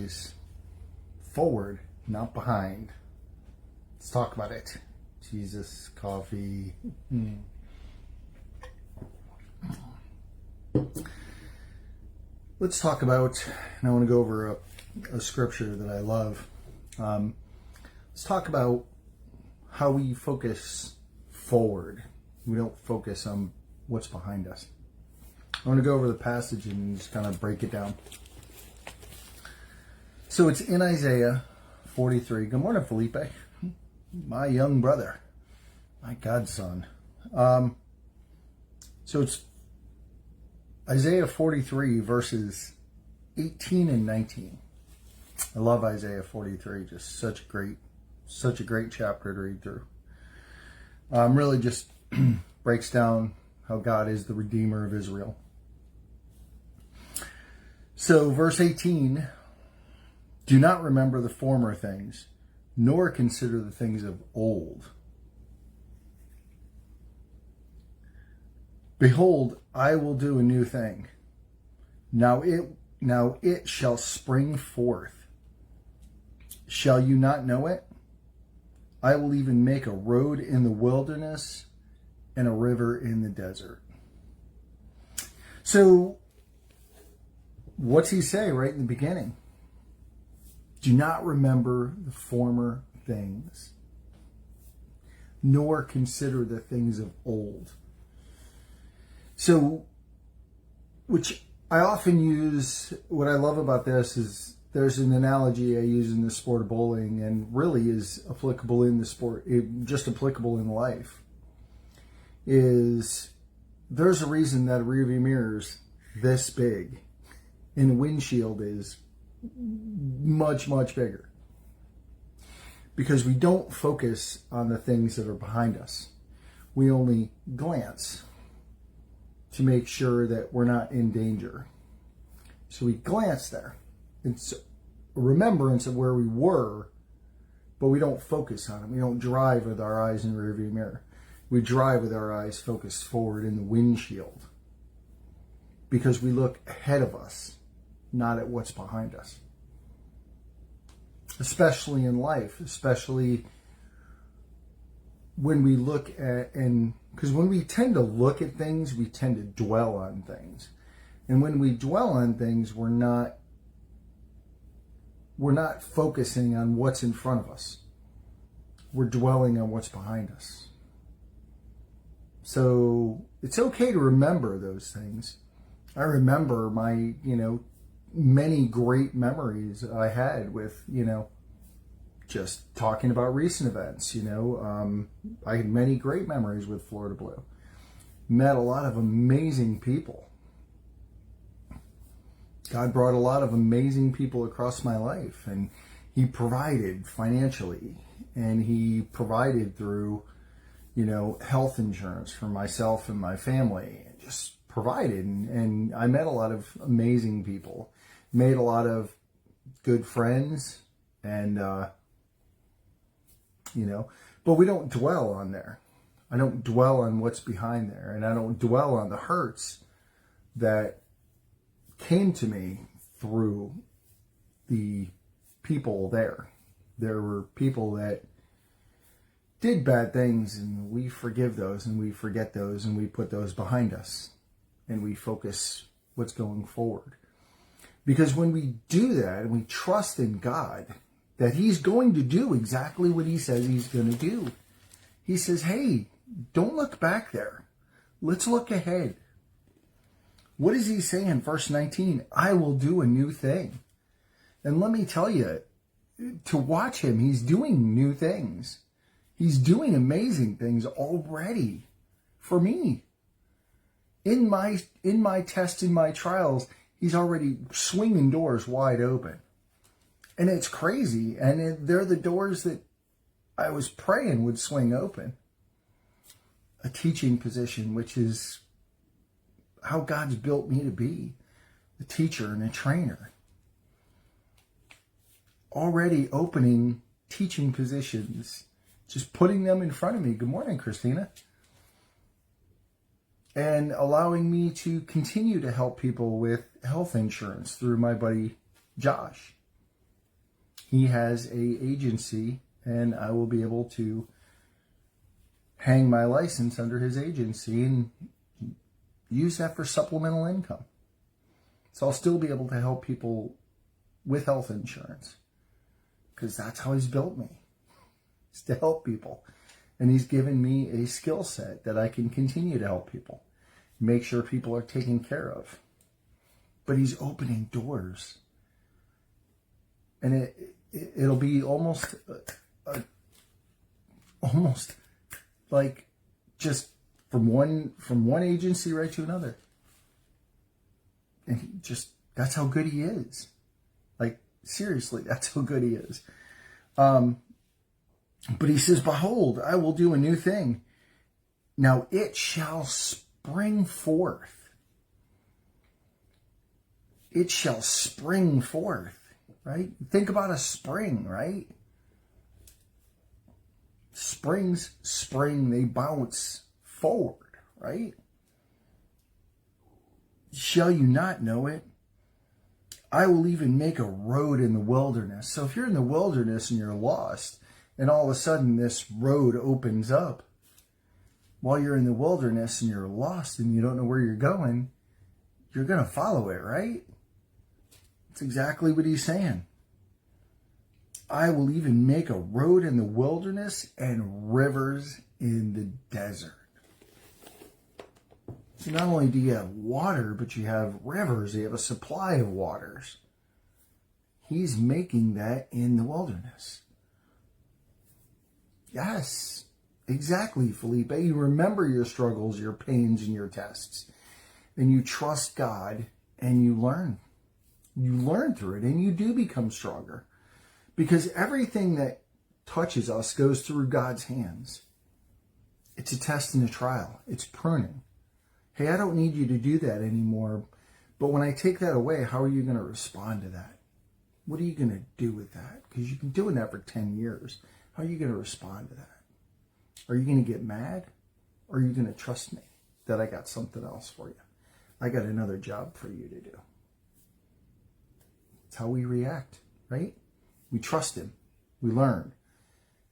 always forward, not behind. Let's talk about it. Jesus, coffee. Let's talk about, and I want to go over a scripture that I love. Let's talk about how we focus forward. We don't focus on what's behind us. I want to go over the passage and just kind of break it down. So it's in Isaiah 43. Good morning, Felipe. My young brother. My godson. So it's Isaiah 43 verses 18 and 19. I love Isaiah 43. Just such a great chapter to read through. Really just breaks down how God is the Redeemer of Israel. So verse 18, do not remember the former things, nor consider the things of old. Behold, I will do a new thing. Now it shall spring forth. Shall you not know it? I will even make a road in the wilderness and a river in the desert. So, what's he say right in the beginning? Do not remember the former things, nor consider the things of old. So, which I often use, what I love about this is there's an analogy I use in the sport of bowling and really is applicable in the sport, just applicable in life, is there's a reason that a rearview mirror's this big and the windshield is much, much bigger. Because we don't focus on the things that are behind us. We only glance to make sure that we're not in danger. So we glance there. It's a remembrance of where we were, but we don't focus on it. We don't drive with our eyes in the rearview mirror. We drive with our eyes focused forward in the windshield. Because we look ahead of us, not at what's behind us. Especially in life, especially when we look at, and because when we tend to look at things, we tend to dwell on things. And when we dwell on things, we're not focusing on what's in front of us. We're dwelling on what's behind us. So it's okay to remember those things. I remember my, many great memories I had with, just talking about recent events, I had many great memories with Florida Blue. Met a lot of amazing people. God brought a lot of amazing people across my life, and he provided financially, and he provided through, health insurance for myself and my family, and just provided. And I met a lot of amazing people, made a lot of good friends, and, but we don't dwell on there. I don't dwell on what's behind there, and I don't dwell on the hurts that came to me through the people there. There were people that did bad things, and we forgive those, and we forget those, and we put those behind us, and we focus what's going forward. Because when we do that, and we trust in God that he's going to do exactly what he says he's going to do. He says, hey, don't look back there. Let's look ahead. What does he say in verse 19? I will do a new thing. And let me tell you, to watch him, he's doing new things. He's doing amazing things already for me. In my tests, in my trials, he's already swinging doors wide open. And it's crazy. And they're the doors that I was praying would swing open. A teaching position, which is how God's built me to be. A teacher and a trainer. Already opening teaching positions. Just putting them in front of me. Good morning, Christina. And allowing me to continue to help people with health insurance through my buddy Josh. he has a agency, and I will be able to hang my license under his agency and use that for supplemental income. So I'll still be able to help people with health insurance, because that's how he's built me, is to help people. And he's given me a skill set that I can continue to help people, make sure people are taken care of. But he's opening doors. And it'll be almost like just from one agency right to another. And that's how good he is. Like, seriously, that's how good he is. But he says, behold, I will do a new thing. Now it shall spring forth. It shall spring forth, right? Think about a spring, right? Springs spring, they bounce forward, right? Shall you not know it? I will even make a road in the wilderness. So if you're in the wilderness and you're lost, and all of a sudden this road opens up, while you're in the wilderness and you're lost and you don't know where you're going, you're going to follow it, right? That's exactly what he's saying. I will even make a road in the wilderness and rivers in the desert. So not only do you have water, but you have rivers, you have a supply of waters. He's making that in the wilderness. Yes, exactly, Felipe. You remember your struggles, your pains, and your tests. And you trust God, and you learn. You learn through it, and you do become stronger. Because everything that touches us goes through God's hands. It's a test and a trial. It's pruning. Hey, I don't need you to do that anymore. But when I take that away, how are you going to respond to that? What are you going to do with that? Because you've been doing that for 10 years. How are you going to respond to that? Are you going to get mad? Or are you going to trust me that I got something else for you? I got another job for you to do. It's how we react, right? We trust him. We learn.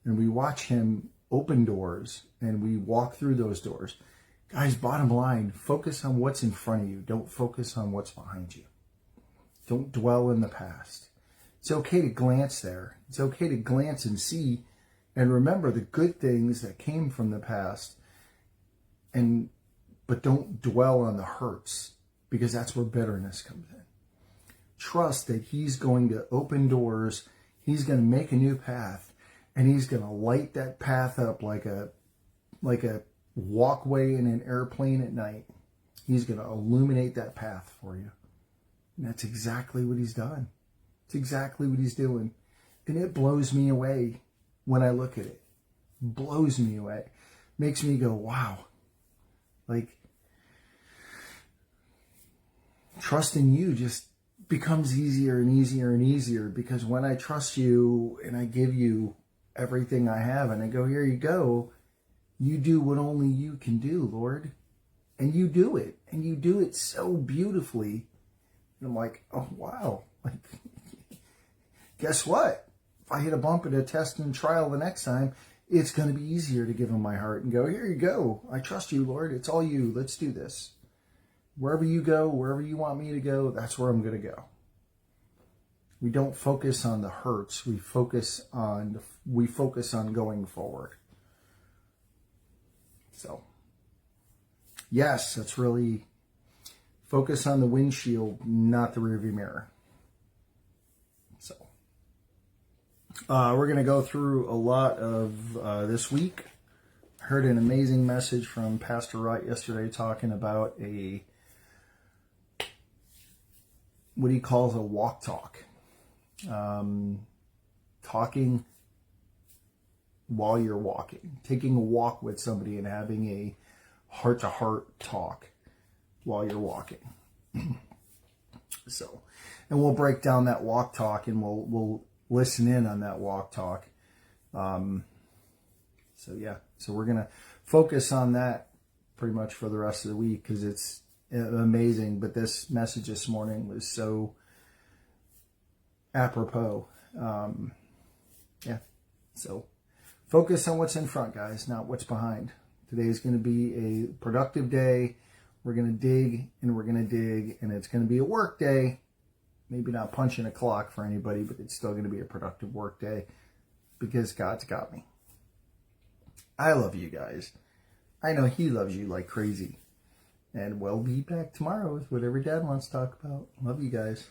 And we watch him open doors, and we walk through those doors. Guys, bottom line, focus on what's in front of you. Don't focus on what's behind you. Don't dwell in the past. It's okay to glance there. It's okay to glance and see and remember the good things that came from the past. But don't dwell on the hurts, because that's where bitterness comes in. Trust that he's going to open doors. He's going to make a new path, and he's going to light that path up like a walkway in an airplane at night. He's going to illuminate that path for you. And that's exactly what he's done. It's exactly what he's doing. And it blows me away when I look at it. Blows me away. Makes me go, wow. Like, trusting you just becomes easier and easier and easier, because when I trust you and I give you everything I have and I go, here you go, you do what only you can do, Lord. And you do it. And you do it so beautifully. And I'm like, oh, wow. Like, guess what? If I hit a bump at a test and trial the next time, it's going to be easier to give him my heart and go, here you go. I trust you, Lord. It's all you. Let's do this. Wherever you go, wherever you want me to go, that's where I'm going to go. We don't focus on the hurts. We focus on going forward. So, yes, that's really focus on the windshield, not the rearview mirror. So, we're going to go through a lot of this week. I heard an amazing message from Pastor Wright yesterday talking about what he calls a walk talk. Talking while you're walking, taking a walk with somebody and having a heart-to-heart talk while you're walking. So, and we'll break down that walk talk, and we'll listen in on that walk talk. So we're gonna focus on that pretty much for the rest of the week, because it's amazing. But this message this morning was so apropos Yeah. So focus on what's in front, guys, not what's behind. Today is going to be a productive day. We're going to dig and we're going to dig, and it's going to be a work day. Maybe not punching a clock for anybody, but it's still going to be a productive work day because God's got me. I love you guys. I know He loves you like crazy. And we'll be back tomorrow with whatever Dad wants to talk about. Love you guys.